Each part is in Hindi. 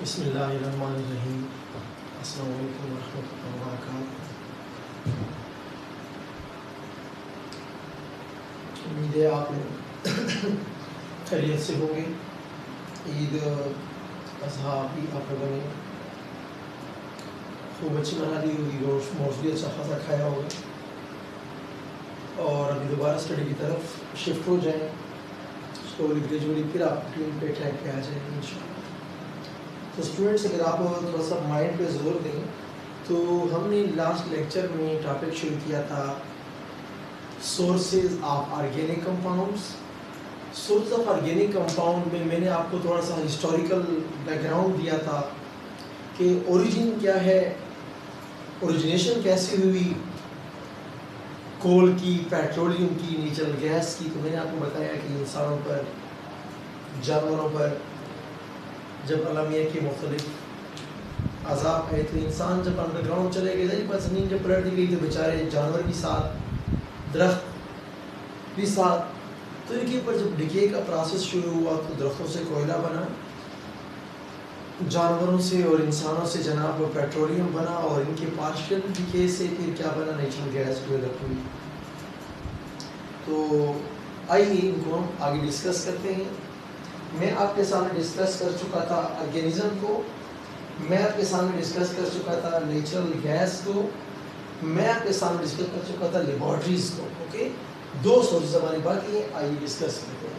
बिस्मिल्लाहिर्रहमानिर्रहीम। अस्सलामु अलैकुम वरहमतुल्लाहि वबरकातुहू। उम्मीद है आप लोग खैरियत से होंगे। ईद अज़हा भी आप लोगों ने खूब अच्छी मना ली होगी, गोश्त भी अच्छा खासा खाया होगा और अभी दोबारा स्टडी की तरफ शिफ्ट हो जाएं। स्लोली ग्रेजुअली फिर आप टीम पे ट्रैक पे आ जाएंगे इंशाल्लाह। तो स्टूडेंट्स, अगर आप थोड़ा सा माइंड पे जोर दें तो हमने लास्ट लेक्चर में टॉपिक शुरू किया था sources of organic compounds. Source of organic compound में मैंने आपको थोड़ा सा हिस्टोरिकल बैकग्राउंड दिया था कि ओरिजिन क्या है, ओरिजिनेशन कैसे हुई कोल की, पेट्रोलियम की, नेचुरल गैस की। तो मैंने आपको बताया कि इंसानों पर, जानवरों पर जब अल्लाह मियां के मुख्तलिफ अज़ाब आए तो इंसान जब अंडरग्राउंड चले गए, पर ज़मीन जब पलट दी गई तो बेचारे जानवर भी साथ, दरख्त भी साथ। तो इनके ऊपर जब डिके का प्रोसेस शुरू हुआ तो दरख्तों से कोयला बना, जानवरों से और इंसानों से जनाब पेट्रोलियम बना और इनके पार्शियल डिके से फिर क्या बना, नेचुरल गैस डेवलप हुई। तो आइए इनको हम आगे डिस्कस करते हैं। मैं आपके सामने डिस्कस कर चुका था ऑर्गेनिज्म को, मैं आपके सामने डिस्कस कर चुका था नेचुरल गैस को, मैं आपके सामने डिस्कस कर चुका था लेबॉर्ट्रीज को। ओके, दो सोर्सेज हमारी बाकी है, आइए डिस्कस करते हैं।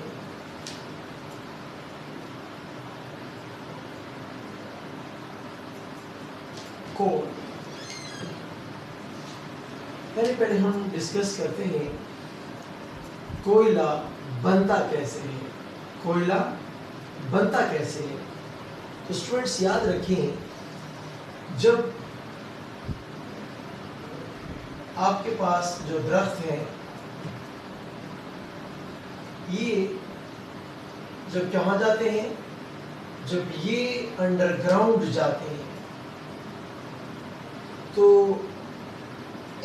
कोल, पहले हम डिस्कस करते हैं कोयला बनता कैसे है। कोयला बनता कैसे है? तो स्टूडेंट्स याद रखें, जब आपके पास जो दरख्त है ये जब कहाँ जाते हैं, जब ये अंडरग्राउंड जाते हैं तो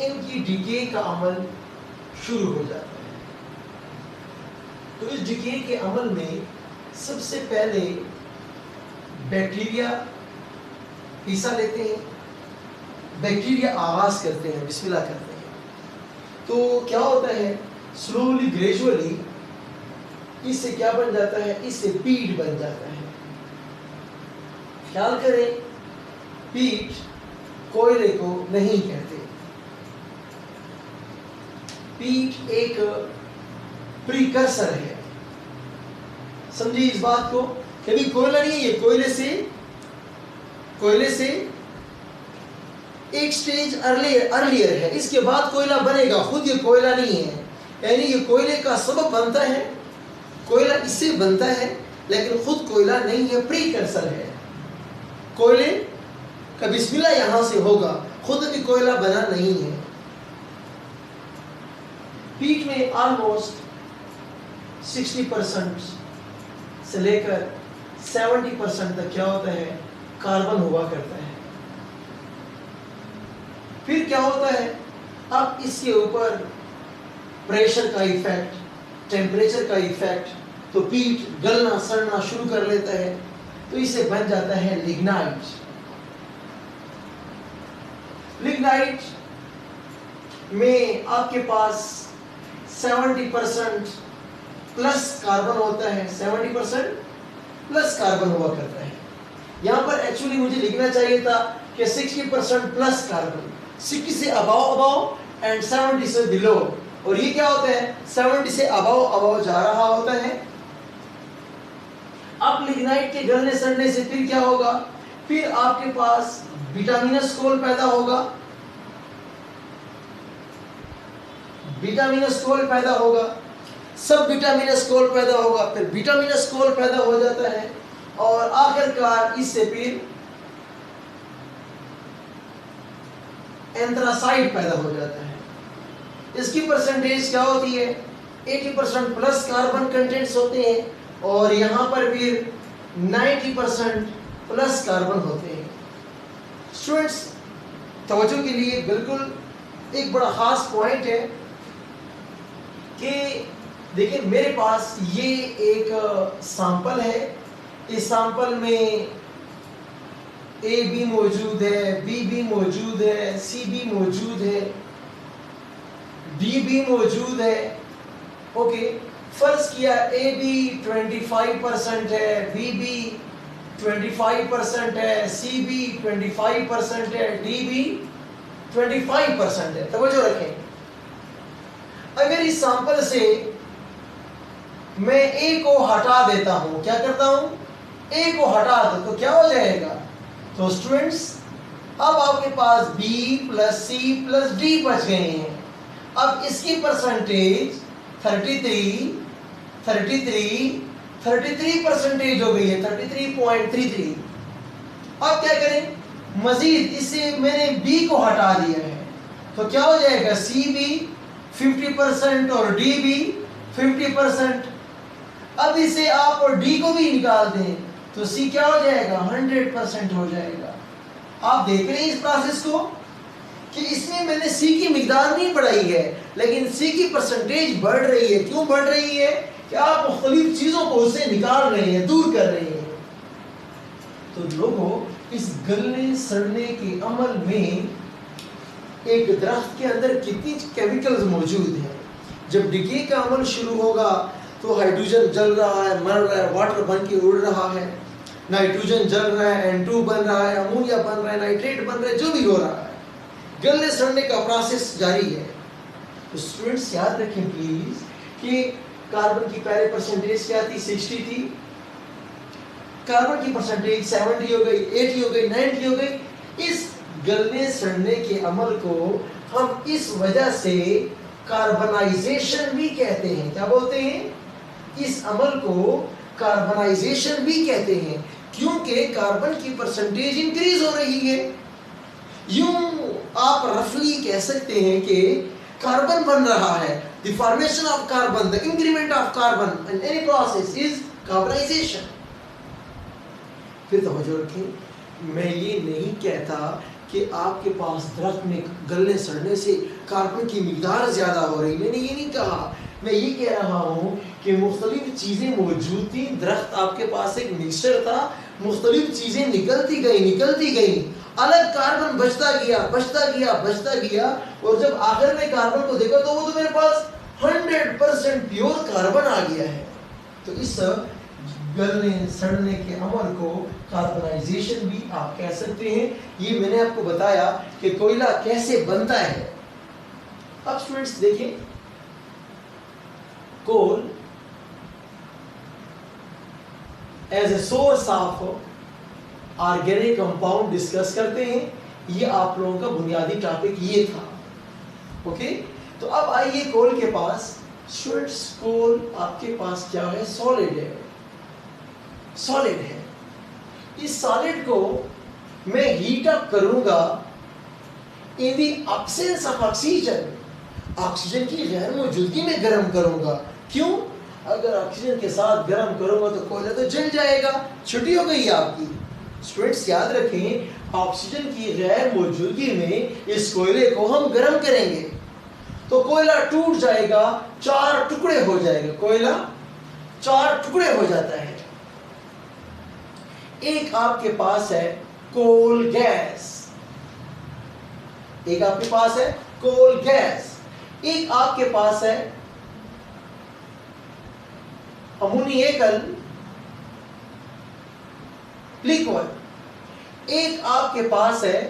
इनकी डिके का अमल शुरू हो जाता है। तो इस डिके के अमल में सबसे पहले बैक्टीरिया हिस्सा लेते हैं, बैक्टीरिया आगाज करते हैं, बिस्मिल्लाह करते हैं। तो क्या होता है, स्लोली ग्रेजुअली इससे क्या बन जाता है, इससे पीट बन जाता है। ख्याल करें, पीट कोयले को नहीं कहते, पीट एक प्रीकर्सर है। समझिए इस बात को, कभी कोयला नहीं है, ये कोयले से एक स्टेज अर्लियर है, इसके बाद कोयला बनेगा, खुद ये कोयला नहीं है। यानी ये कोयले का सबब बनता है, कोयला इससे बनता है लेकिन खुद कोयला नहीं है, प्रीकर्सर है। कोयले का बिस्मिल्लाह यहां से होगा, खुद भी कोयला बना नहीं है। पीट में ऑलमोस्ट 60% से लेकर 70% तक क्या होता है, कार्बन हुआ करता है। फिर क्या होता है, अब इसके ऊपर प्रेशर का इफेक्ट, टेम्परेचर का इफेक्ट, तो पीट गलना सड़ना शुरू कर लेता है, तो इसे बन जाता है लिग्नाइट। लिग्नाइट में आपके पास 70% प्लस कार्बन होता है, 70% प्लस कार्बन हुआ करता है। यहाँ पर एक्चुअली मुझे लिखना चाहिए था कि 60% प्लस कार्बन, 60 से अबाव एंड 70 से बिलो। और ये क्या होता है, 70 से अबाव जा रहा होता है। अब लिग्नाइट के गलने सड़ने से फिर क्या होगा, फिर आपके पास विटामिनस कोल पैदा होगा, विटामिनस कोल पैदा होगा, सब विटामिनस कोल पैदा होगा, फिर विटामिनस कोल पैदा हो जाता है और आखिरकार इससे फिर एंथ्रासाइड पैदा हो जाता है। इसकी परसेंटेज क्या होती है, 80% प्लस कार्बन कंटेंट्स होते हैं और यहाँ पर फिर 90% प्लस कार्बन होते हैं। स्टूडेंट्स, तवज्जो के लिए बिल्कुल एक बड़ा खास पॉइंट है कि देखिए मेरे पास ये एक सैंपल है, इस सैंपल में ए भी मौजूद है, बी भी मौजूद है, सी भी मौजूद है, डी भी मौजूद है। ओके, फर्ज किया ए बी 25% है, बी भी 25% है, सी भी 25% है, डी भी 25% है। तवज्जो रखें, अगर इस सैंपल से मैं ए को हटा देता हूं, क्या करता हूं, ए को हटा दो तो क्या हो जाएगा? तो स्टूडेंट्स अब आपके पास B plus C plus D बच गए हैं। अब इसकी परसेंटेज 33 परसेंटेज हो गई है, 33.33। अब क्या करें, मजीद इससे मैंने B को हटा दिया है तो क्या हो जाएगा? C भी 50% और D भी 50%। अब इसे आप और D को भी निकाल दें तो C क्या हो जाएगा? 100% हो जाएगा। आप देख रहे हैं इस प्रोसेस को कि इसमें मैंने C की मिकदार नहीं बढ़ाई है लेकिन C की परसेंटेज बढ़ रही है। क्यों बढ़ रही है? कि आप मुख्तलिफ चीजों को उससे निकाल रहे हैं, दूर कर रहे हैं। तो लोगों, इस गलने सड़ने के अमल में एक दरख्त के अंदर कितनी केमिकल्स मौजूद हैं। जब डिके का अमल शुरू होगा तो हाइड्रोजन जल रहा है, मर रहा है, वाटर बन के उड़ रहा है, नाइट्रोजन जल रहा है, N2 बन रहा है, अमोनिया बन रहा है, नाइट्रेट बन रहा है, जो भी हो रहा है, गलने सड़ने का प्रोसेस जारी है। तो स्टूडेंट्स याद रखें प्लीज कि कार्बन की पहले परसेंटेज क्या थी? 60 थी। कार्बन की परसेंटेज 70 हो गई, 80 हो गई, 90 हो गई। इस गलने सड़ने के अमल को हम इस वजह से कार्बनाइजेशन भी कहते हैं। क्या बोलते हैं? इस अमल को कार्बनाइजेशन भी कहते हैं क्योंकि कार्बन की परसेंटेज इंक्रीज हो रही है। यूं आप रफली कह सकते हैं कि कार्बन बन रहा है। The formation of carbon, the increment of carbon in any process is carbonization. फिर तवज्जो रखें, मैं ये नहीं कहता कि आपके पास दरख्त में गलने सड़ने से कार्बन की मिकदार ज्यादा हो रही। मैंने ये नहीं कहा, मैं ये कह रहा हूँ कि मुख्तलिफ चीजें मौजूद थी। दरख्त आपके पास एक मिक्सचर था, मुख्तलिफ चीजें निकलती गई, अलग कार्बन बचता गया और जब आखिर में कार्बन को देखा तो वो तो मेरे पास 100% प्योर कार्बन आ गया है। तो इस गलने सड़ने के अमल को कार्बनाइजेशन भी आप कह सकते हैं। ये मैंने आपको बताया कि कोयला कैसे बनता है। अब स्टूडेंट्स देखें, coal as a source of organic compound discuss करते हैं। ये आप लोगों का बुनियादी टॉपिक ये था। ओके, तो अब आइए कोल के पास। स्टूडेंट्स, कोल आपके पास क्या है? सॉलिड है। सॉलिड है। इस सॉलिड को मैं हीट अप करूंगा in the absence of oxygen. Oxygen की गैर मौजूदगी में गर्म करूंगा। क्यों? अगर ऑक्सीजन के साथ गर्म करूंगा तो कोयला तो जल जाएगा। छुट्टी हो गई आपकी। स्टूडेंट्स याद रखें, ऑक्सीजन की गैर मौजूदगी में इस कोयले को हम गर्म करेंगे तो कोयला टूट जाएगा, 4 टुकड़े हो जाएगा। कोयला 4 टुकड़े हो जाता है। एक आपके पास है कोल गैस, एक आपके पास है कोल गैस, एक आपके पास है अमोनियकल लिक्विड, एक आपके पास है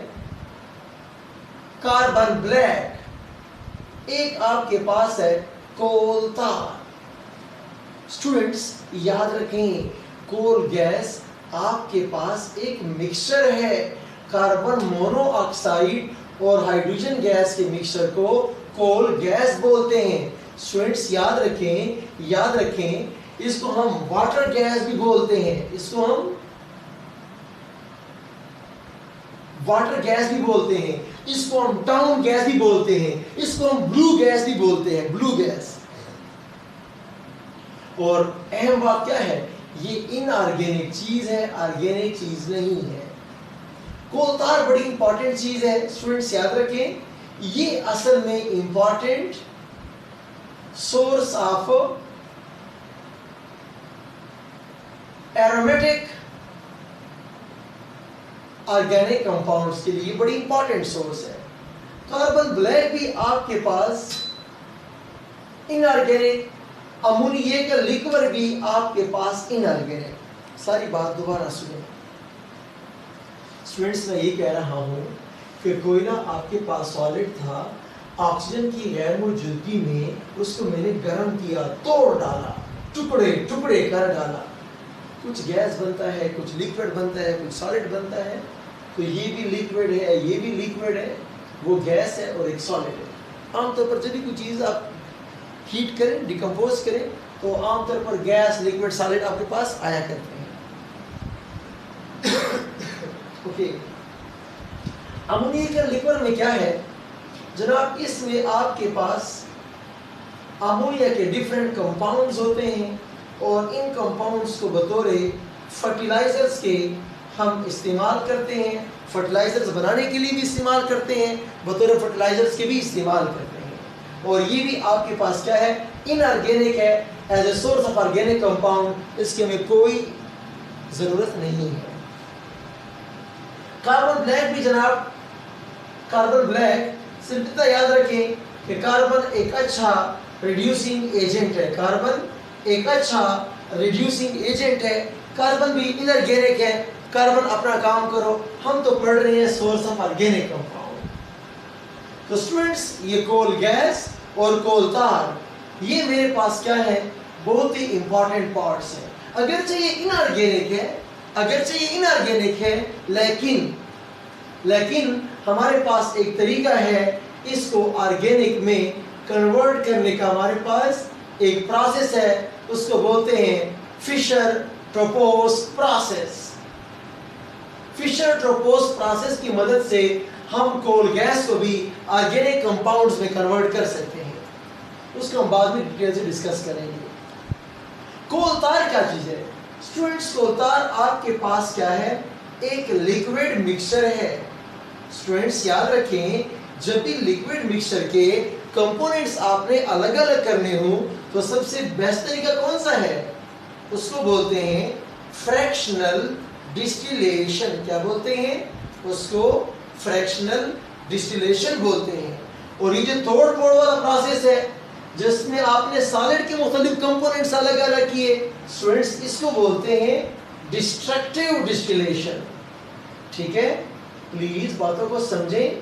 कार्बन ब्लैक, एक आपके पास है कोल तार। स्टूडेंट्स याद रखें, कोल गैस आपके पास एक मिक्सचर है। कार्बन मोनोऑक्साइड और हाइड्रोजन गैस के मिक्सचर को कोल गैस बोलते हैं। स्टूडेंट्स याद रखें, इसको हम वाटर गैस भी बोलते हैं, इसको हम वाटर गैस भी बोलते हैं, इसको हम टाउन गैस भी बोलते हैं, इसको हम ब्लू गैस भी बोलते हैं, ब्लू गैस। और अहम बात क्या है? ये इनऑर्गेनिक चीज है, ऑर्गेनिक चीज नहीं है। कोल तार बड़ी इंपॉर्टेंट चीज है। स्टूडेंट्स याद रखें, ये असल में important source of aromatic organic compounds के लिए बड़ी इंपॉर्टेंट सोर्स है। कार्बन ब्लैक भी आपके पास इनऑर्गेनिक, अमोनिया का लिक्विड भी आपके पास इनऑर्गेनिक। सारी बात दोबारा सुने स्टूडेंट्स, मैं ये कह रहा हूं कि कोयला आपके पास सॉलिड था, ऑक्सीजन की गैर मौजूदगी में उसको मैंने गर्म किया, तोड़ डाला, टुकड़े टुकड़े कर डाला, कुछ गैस बनता है, कुछ लिक्विड बनता है, कुछ सॉलिड बनता है। तो ये भी लिक्विड है, ये भी लिक्विड है, वो गैस है और एक सॉलिड है। आमतौर पर जब भी कोई चीज़ आप हीट करें, डिकम्पोज करें, तो आमतौर पर गैस, लिक्विड, सॉलिड आपके पास आया करते हैं। ओके, अमोनिया का लिक्विड में क्या है जनाब, इसमें आपके पास अमोनिया के डिफरेंट कंपाउंड्स होते हैं और इन कंपाउंड्स को बतौर फर्टिलाइजर्स के हम इस्तेमाल करते हैं, फर्टिलाइजर्स बनाने के लिए भी इस्तेमाल करते हैं, बतौर फर्टिलाइजर्स के भी इस्तेमाल करते हैं। और ये भी आपके पास क्या है, इनऑर्गेनिक है, as a source of organic compound, इसके में कोई ज़रूरत नहीं है। कार्बन ब्लैक भी जनाब, कार्बन ब्लैक सिंपलता याद रखें कि कार्बन एक अच्छा रिड्यूसिंग एजेंट है, कार्बन एक अच्छा रिड्यूसिंग एजेंट है, कार्बन भी इनऑर्गेनिक है। कार्बन अपना काम करो, हम तो पढ़ रहे हैं सोर्स ऑफ ऑर्गेनिक कंपाउंड। तो स्टूडेंट्स, ये कोल गैस और कोल तार, ये मेरे पास क्या है, बहुत ही इंपॉर्टेंट पार्ट्स हैं। अगरचे ये इनऑर्गेनिक है, अगरचे ये इनऑर्गेनिक है, लेकिन हमारे पास एक तरीका है इसको ऑर्गेनिक में कन्वर्ट करने का। हमारे पास एक प्रोसेस है, उसको बोलते हैं फिशर-ट्रोपोस प्रोसेस। फिशर-ट्रोपोस प्रोसेस की मदद से हम कोल गैस को भी ऑर्गेनिक कंपाउंड्स में कन्वर्ट कर सकते हैं, उसको हम बाद में डिटेल से डिस्कस करेंगे। कोल तार क्या चीज़ है स्टूडेंट्स? कोल तार आपके पास क्या है, एक लिक्विड मिक्सचर है। स्टूडेंट्स याद रखें, जब भी लिक्विड मिक्सचर के कंपोनेंट्स आपने अलग अलग करने हो तो सबसे बेस्ट तरीका कौन सा है? उसको बोलते हैं फ्रैक्शनल डिस्टिलेशन। क्या बोलते हैं उसको? फ्रैक्शनल डिस्टिलेशन बोलते हैं। और ये जो तोड़ फोड़ वाला प्रोसेस है जिसमें आपने सॉलिड के मुख्तलिफ कंपोनेंट्स अलग अलग किए, स्टूडेंट्स इसको बोलते हैं डिस्ट्रक्टिव डिस्टिलेशन। ठीक है, प्लीज बातों को समझें।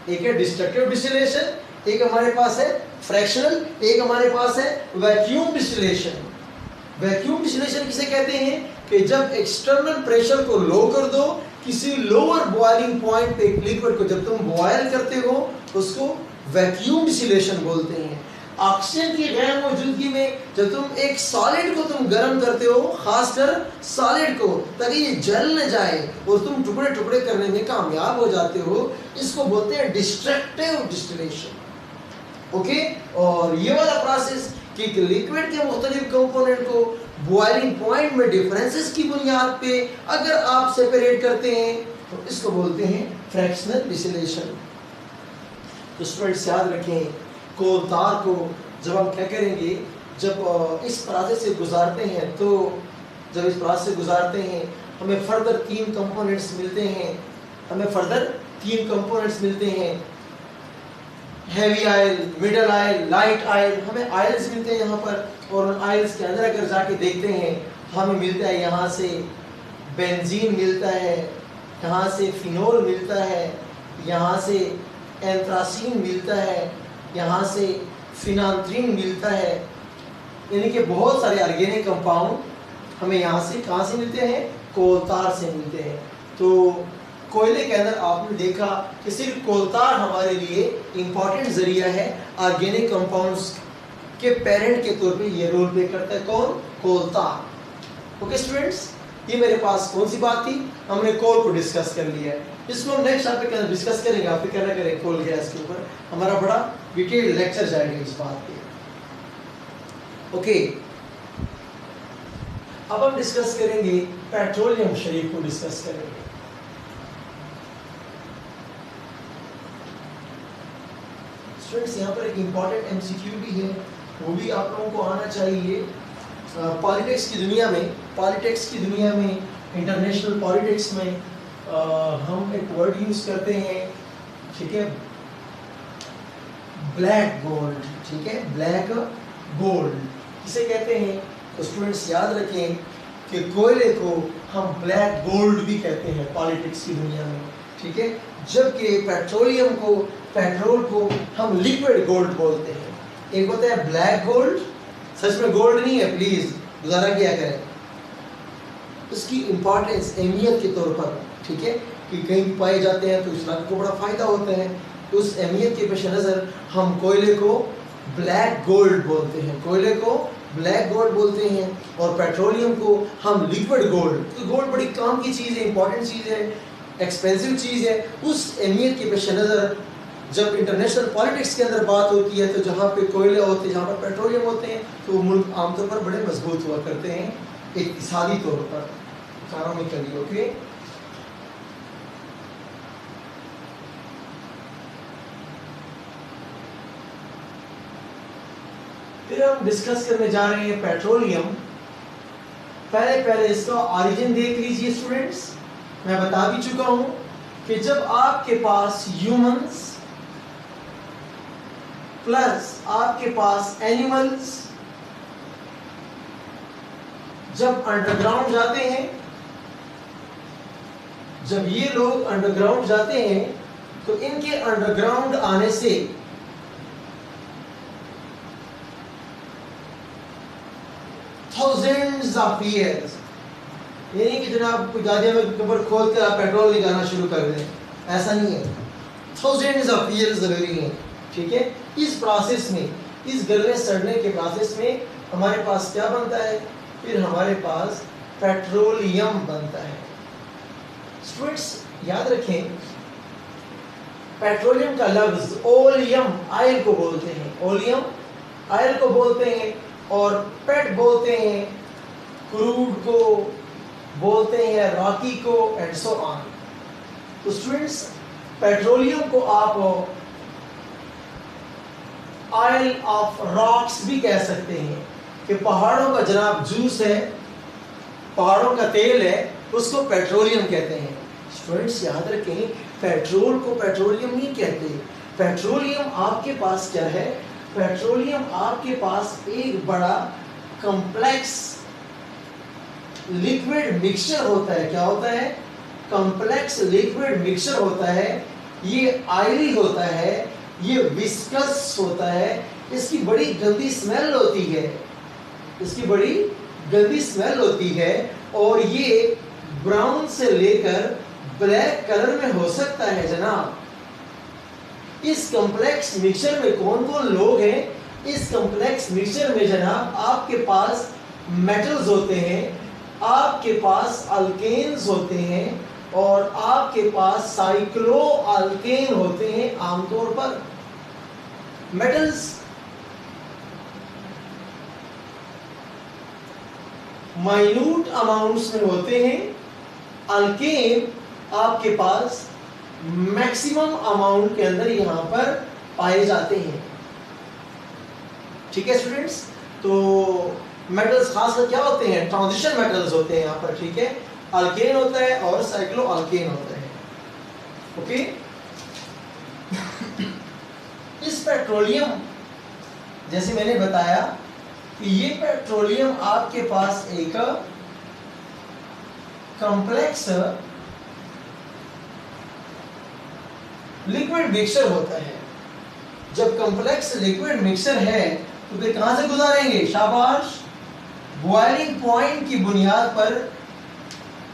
एक है डिस्ट्रक्टिव डिस्टिलेशन, एक हमारे पास है फ्रैक्शनल, एक हमारे पास है वैक्यूम डिस्टिलेशन। वैक्यूम डिस्टिलेशन किसे कहते हैं कि जब एक्सटर्नल प्रेशर को लो कर दो, किसी लोअर बॉइलिंग पॉइंट पे एक लिक्विड को जब तुम बॉयल करते हो उसको वैक्यूम डिस्टिलेशन बोलते हैं। ऑक्सीजन की गैर मौजूदगी में जब तुम एक सॉलिड को तुम गर्म करते हो, खासकर सॉलिड को, ताकि ये जल न जाए और तुम टुकड़े टुकड़े करने में कामयाब हो जाते हो, इसको बोलते हैं डिस्ट्रक्टिव डिस्टिलेशन। ओके, और ये वाला प्रोसेस कि लिक्विड के मुख्तलिफ कंपोनेंट को बॉइलिंग पॉइंट में डिफरेंसेस की बुनियाद पे अगर आप सेपरेट करते हैं तो इसको बोलते हैं फ्रैक्शनल डिस्टिलेशन। तो स्टूडेंट्स याद रखें, कोल तार को जब हम क्या करेंगे, जब इस प्रोसेस से गुजारते हैं, तो जब इस प्रोसेस से गुजारते हैं हमें फर्दर तीन कंपोनेंट्स मिलते हैं, heavy oil, middle oil, light oil. हमें आयल्स मिलते हैं यहाँ पर, और उन आयल्स के अंदर अगर जाके देखते हैं तो हमें मिलता है यहाँ से बेंजीन मिलता है, यहाँ से फिनोल मिलता है, यहाँ से एंथ्रासीन मिलता है, यहाँ से फिनांथ्रीन मिलता है। यानी कि बहुत सारे ऑर्गेनिक कंपाउंड हमें यहाँ से कहाँ से मिलते हैं? कोल तार से मिलते हैं। तो कोयले के अंदर आपने देखा कि सिर्फ कोल तार हमारे लिए इम्पॉर्टेंट जरिया है, ऑर्गेनिक कंपाउंड्स के पेरेंट के तौर पे ये रोल प्ले करता है। कौन? कोल तार। ओके स्टूडेंट्स, ये मेरे पास कौन सी बात थी? हमने कोल को डिस्कस कर लिया है, इसको हम नेक्स्ट टॉपिक के अंदर डिस्कस करेंगे। आप फिक्र न करें, कोल गैस के ऊपर हमारा बड़ा डिटेल लेक्चर जाएगा इस बात पे। ओके, अब हम डिस्कस करेंगे पेट्रोलियम शरीक को डिस्कस करेंगे। स्टूडेंट्स यहाँ पर एक इम्पॉर्टेंट एमसीक्यू भी है, वो भी आप लोगों को आना चाहिए। पॉलिटिक्स की दुनिया में इंटरनेशनल पॉलिटिक्स में हम एक वर्ड यूज करते हैं, ठीक है, ब्लैक गोल्ड, ठीक है, ब्लैक गोल्ड किसे कहते हैं? तो स्टूडेंट्स याद रखें कि कोयले को हम ब्लैक गोल्ड भी कहते हैं पॉलिटिक्स की दुनिया में, ठीक है, जबकि पेट्रोल को हम लिक्विड गोल्ड बोलते हैं। एक होता है ब्लैक गोल्ड, सच में गोल्ड नहीं है, प्लीज गुजारा किया करें, उसकी इंपॉर्टेंस अहमियत के तौर पर, ठीक है, कि कहीं पाए जाते हैं तो इस रंग को बड़ा फायदा होता है, तो उस अहमियत के पेश नज़र हम कोयले को ब्लैक गोल्ड बोलते हैं, और पेट्रोलियम को हम लिक्विड गोल्ड। तो गोल्ड बड़ी काम की चीज़ है, इंपॉर्टेंट चीज़ है, एक्सपेंसिव चीज़ है। उस अहमियत के पेश नज़र जब इंटरनेशनल पॉलिटिक्स के अंदर बात होती है तो जहाँ पे कोयले होते हैं, जहाँ पर पेट्रोलियम होते हैं, तो मुल्क आमतौर पर बड़े मजबूत हुआ करते हैं इक़्तिसादी तौर पर, इकोनॉमिकली। ओके, फिर हम डिस्कस करने जा रहे हैं पेट्रोलियम। पहले इसका ऑरिजिन देख लीजिए स्टूडेंट्स। मैं बता भी चुका हूं कि जब आपके पास ह्यूमंस प्लस आपके पास एनिमल्स जब अंडरग्राउंड जाते हैं, जब ये लोग अंडरग्राउंड जाते हैं तो इनके अंडरग्राउंड आने से थाउजेंड्स ऑफ ईयर्स, ये नहीं कि जनाब कोई गादिया में कब्र खोद कर आप पेट्रोल निकालना शुरू कर दें, ऐसा नहीं है, थाउजेंड्स ऑफ ईयर्स जरूरी है, ठीक है। इस प्रोसेस में, इस गलने सड़ने के प्रोसेस में हमारे पास क्या बनता है? फिर हमारे पास पेट्रोलियम बनता है। स्टूडेंट्स याद रखें, पेट्रोलियम का लफ्ज ओलियम आयल को बोलते हैं, ओलियम आयल को बोलते हैं, और पेट बोलते हैं क्रूड को, बोलते हैं रॉकी को, एंड सो ऑन। तो स्टूडेंट्स पेट्रोलियम को आप ऑयल ऑफ रॉक्स भी कह सकते हैं, कि पहाड़ों का जनाब जूस है, पहाड़ों का तेल है, उसको पेट्रोलियम कहते हैं। स्टूडेंट्स याद रखें, पेट्रोल को पेट्रोलियम नहीं कहते। पेट्रोलियम आपके पास क्या है? पेट्रोलियम आपके पास एक बड़ा कॉम्प्लेक्स लिक्विड मिक्सचर होता है। क्या होता है? कॉम्प्लेक्स लिक्विड मिक्सचर होता है। ये ऑयली होता है, ये विस्कस होता है, इसकी बड़ी गंदी स्मेल होती है, इसकी बड़ी गंदी स्मेल होती है, और ये ब्राउन से लेकर ब्लैक कलर में हो सकता है जनाब। इस कॉम्प्लेक्स मिक्सचर में कौन कौन लोग हैं? इस कॉम्प्लेक्स मिक्सचर में जनाब आपके पास मेटल्स होते हैं, आपके पास अल्केन्स होते हैं, और आपके पास साइक्लो अल्केन होते हैं। आमतौर पर मेटल्स माइन्यूट अमाउंट्स में होते हैं, अल्केन आपके पास मैक्सिमम अमाउंट के अंदर यहां पर पाए जाते हैं। ठीक है स्टूडेंट्स, तो मेटल्स खासकर क्या होते हैं? ट्रांजिशन मेटल्स होते हैं यहां पर, ठीक है। अल्केन होता है और साइक्लो अल्केन होता है। ओके, इस पेट्रोलियम, जैसे मैंने बताया कि ये पेट्रोलियम आपके पास एक कॉम्प्लेक्स लिक्विड मिक्सचर होता है। जब कॉम्प्लेक्स लिक्विड मिक्सचर है तो फिर कहां से गुजारेंगे? शाबाश, बॉइलिंग पॉइंट की बुनियाद पर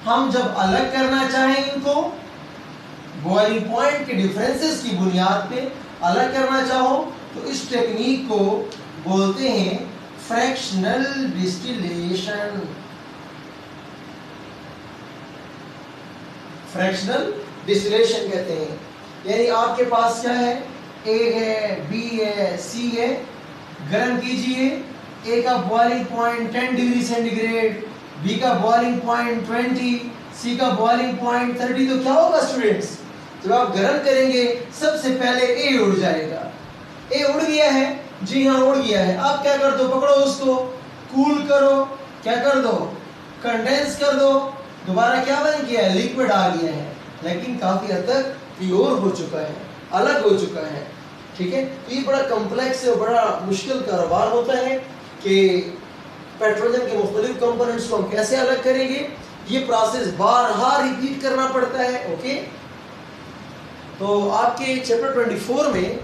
हम जब अलग करना चाहें इनको, बॉइलिंग पॉइंट के डिफरेंसेस की बुनियाद पे अलग करना चाहो तो इस टेक्निक को बोलते हैं फ्रैक्शनल डिस्टिलेशन। फ्रैक्शनल डिस्टिलेशन कहते हैं। यानी आपके पास क्या है? ए है, बी है, सी है, गर्म कीजिए। ए का boiling point 10 degree centigrade, B का बॉइलिंग पॉइंट 20, सी का बॉइलिंग पॉइंट 30। तो क्या होगा स्टूडेंट्स? जब आप गर्म करेंगे सबसे पहले ए उड़ जाएगा। ए उड़ गया है, जी हाँ उड़ गया है। आप क्या कर दो? पकड़ो उसको, कूल करो, क्या कर दो, कंडेंस कर दो, दोबारा क्या बन गया है, लिक्विड आ गया है, लेकिन काफी हद तक प्योर हो चुका है, अलग हो चुका है। ठीक है, तो ये बड़ा कॉम्प्लेक्स और बड़ा मुश्किल कारोबार होता है कि पेट्रोलियम के मुख्तलिफ कंपोनेंट्स को हम कैसे अलग करेंगे। ये प्रोसेस बार-बार रिपीट करना पड़ता है। ओके, तो आपके चैप्टर 24 में,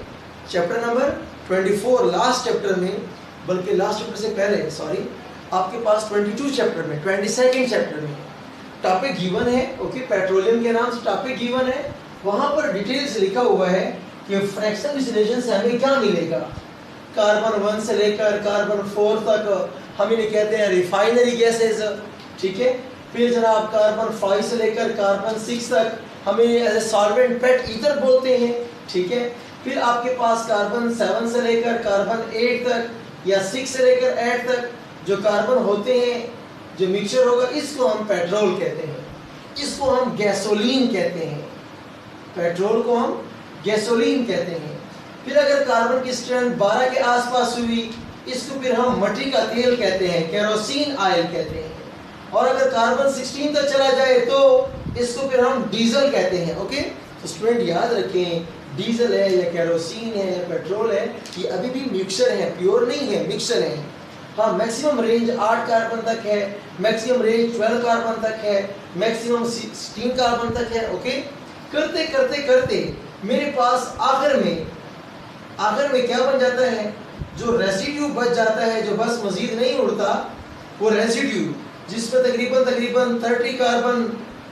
चैप्टर नंबर 24 लास्ट चैप्टर में, बल्कि लास्ट चैप्टर से पहले सॉरी, आपके पास 22 चैप्टर में 22nd चैप्टर में टॉपिक गिवन है। ओके, पेट्रोलियम के नाम से टॉपिक गिवन है, वहां पर डिटेल से लिखा हुआ है कि फ्रैक्शन डिस्टिलेशन से हमें क्या मिलेगा। कार्बन 1 से लेकर कार्बन 4 तक हम इन्हें कहते हैं रिफाइनरी गैसेज। ठीक है, फिर जनाब कार्बन 5 से लेकर कार्बन 6 तक हमें as a solvent pet ether बोलते हैं। ठीक है, फिर आपके पास कार्बन 7 से लेकर कार्बन 8 तक या 6 से लेकर 8 तक जो कार्बन होते हैं, जो मिक्सचर होगा, इसको हम पेट्रोल कहते हैं, इसको हम गैसोलीन कहते हैं, पेट्रोल को हम गैसोलीन कहते हैं। फिर अगर कार्बन की स्ट्रेंथ 12 के आसपास हुई, इसको फिर हम मट्टी का तेल कहते हैं, केरोसिन ऑयल कहते हैं। और अगर कार्बन 16 तक चला जाए तो इसको फिर हम डीजल कहते हैं। ओके, तो स्टूडेंट याद रखें, डीजल है या केरोसिन है या पेट्रोल है, ये अभी भी मिक्सचर है, प्योर नहीं है, मिक्सचर है। हाँ, मैक्सिमम रेंज 8 कार्बन तक है, मैक्सिमम रेंज 12 कार्बन तक है, मैक्सिमम 16 कार्बन तक है। ओके, करते करते करते मेरे पास आखिर में क्या बन जाता है, जो रेसिड्यू बच जाता है, जो बस मजीद नहीं उड़ता, वो रेसिड्यू जिसमें तकरीबन 30 कार्बन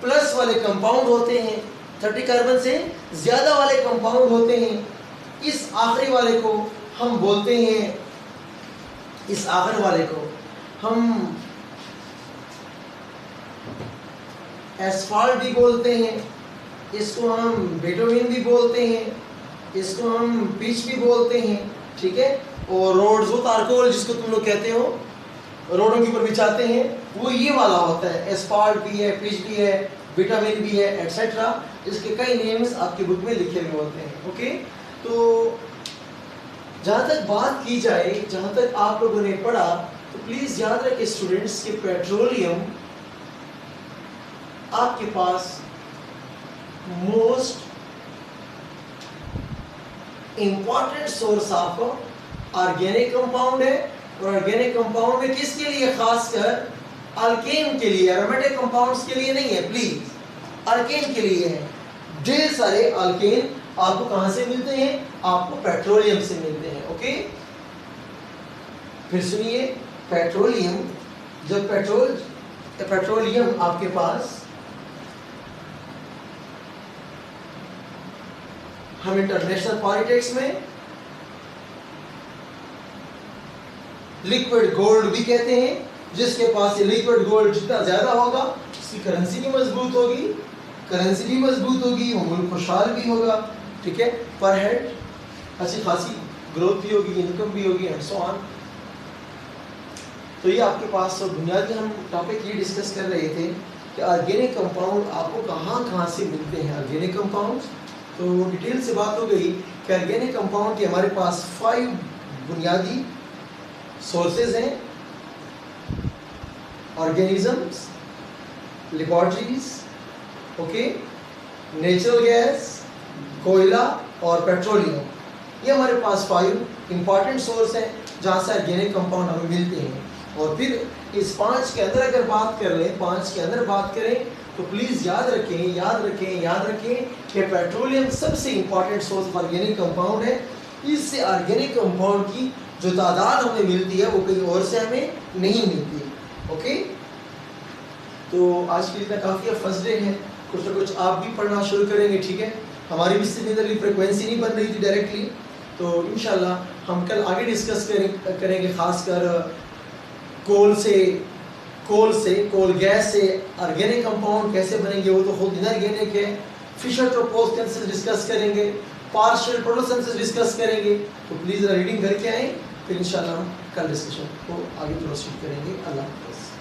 प्लस वाले कंपाउंड होते हैं, 30 कार्बन से ज़्यादा वाले कंपाउंड होते हैं। इस आखिरी वाले को हम बोलते हैं, इस आखिर वाले को हम एस्फाल्ट भी बोलते हैं, इसको हम बिटुमिन भी बोलते हैं, इसको हम पिच भी बोलते हैं। ठीक है, और रोड्स वो तारकोल जिसको तुम लोग कहते हो, रोडों के ऊपर बिछाते हैं, वो ये वाला होता है। एस्फाल्ट भी है, पिच भी है, विटामिन भी है, एटसेट्रा। इसके कई नेम्स आपके बुक में लिखे हुए होते हैं। ओके, तो जहाँ तक बात की जाए, जहाँ तक आप लोगों ने पढ़ा, तो प्लीज़ याद रखें स्टूडेंट्स कि पेट्रोलियम आपके पास most important source of organic compound है। और ऑर्गेनिक कंपाउंड में किसके लिए, खासकर अल्केन के लिए, एरोमेटिक कंपाउंड्स के लिए नहीं है, प्लीज अल्केन के लिए है। ढेर सारे अल्केन आपको कहां से मिलते हैं, आपको पेट्रोलियम से मिलते हैं। ओके, फिर सुनिए, पेट्रोलियम, जब पेट्रोलियम आपके पास, हम इंटरनेशनल पॉलिटिक्स में लिक्विड गोल्ड भी कहते हैं, जिसके पास ये लिक्विड गोल्ड जितना ज्यादा होगा, उसकी करेंसी भी मजबूत होगी, वो मुल्क खुशहाल भी होगा। ठीक है, पर हेड अच्छी खासी ग्रोथ भी होगी, इनकम भी होगी, एंड सो ऑन। तो ये आपके पास बुनियादी हम टॉपिक ये डिस्कस कर रहे थे कि ऑर्गेनिक कंपाउंड आपको कहाँ से मिलते हैं। ऑर्गेनिक कंपाउंड, तो डिटेल से बात हो गई कि ऑर्गेनिक कंपाउंड के हमारे पास 5 बुनियादी सोर्सेज हैं, organisms, laboratories, okay, natural gas, कोयला और पेट्रोलियम। ये हमारे पास 5 इंपॉर्टेंट सोर्स हैं जहाँ से ऑर्गेनिक कंपाउंड हमें मिलते हैं। और फिर इस 5 के अंदर अगर बात कर लें, 5 के अंदर बात करें, तो प्लीज़ याद रखें कि पेट्रोलियम सबसे इंपॉर्टेंट सोर्स ऑर्गेनिक कंपाउंड है। इससे ऑर्गेनिक कंपाउंड की जो तादाद हमें मिलती है वो कहीं और से हमें नहीं मिलती। ओके, तो आज के लिए काफ़ी फर्स्ट डे है, कुछ ना कुछ आप भी पढ़ना शुरू करेंगे। ठीक है, हमारी भी सिमिलरली फ्रिक्वेंसी नहीं बन रही थी डायरेक्टली, तो इंशाल्लाह हम कल आगे डिस्कस करेंगे खासकर कोल गैस से ऑर्गेनिक कंपाउंड कैसे बनेंगे, वो तो खुद इनऑर्गेनिक है। फिशर ट्रोपोज सेंसेस डिस्कस करेंगे, पार्शियल प्रोडक्ट सेंसेस डिस्कस करेंगे। तो प्लीज़ रीडिंग करके आएँ, फिर इंशाल्लाह हम कल डिस्कशन को आगे प्रोसीड करेंगे। अल्लाह हाफ़िज़।